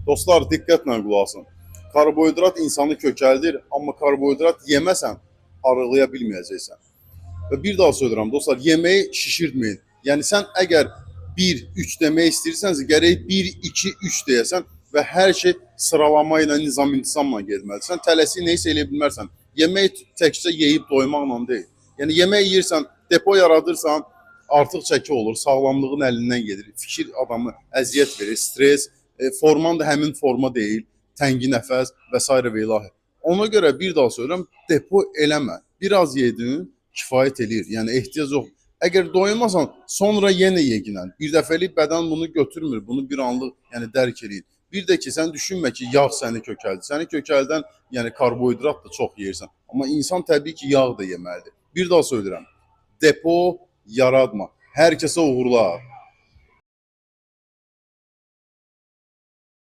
Dostlar, diqqətlə qulaq asın. Karbohidrat insanı kökəldir, amma karbohidrat yeməsən arıqlaya bilməyəcəksən. Və bir daha söylürəm dostlar, yeməyi şişirtməyin. Yəni sən əgər 1 3 demək istəyirsənsə, gərək 1 2 3 deyəsən və hər şey sıralama ilə, nizam-intizamla getməlidir. Sən tələsik nə isə eləyə bilmərsən. Yemək təkcə yeyib doymaqla deyil. Yəni yemək yeyirsən, depo yaradırsan, artıq çəki olur, sağlamlığın əlindən gedir. Fikir adamı əziyyət verir, stres, forman da həmin forma deyil, təngi nəfəs və s. və ilahi. Ona görə bir daha söylürəm, depo eləmə. Biraz yedin, kifayət eləyir. Yəni ehtiyac yox. Əgər doymasan, sonra yenə yeginən. Bir dəfəlik bədən bunu götürmür, bunu bir anlıq yəni dərk eləyir. Bir də ki, sən düşünmə ki, yağ səni kökəldir. Səni kökəldən yəni karbohidrat da çox yeyirsən. Amma insan təbii ki, yağ da yeməlidir. Bir daha söylürəm, depo yaratma. Hər kəsə uğurlar.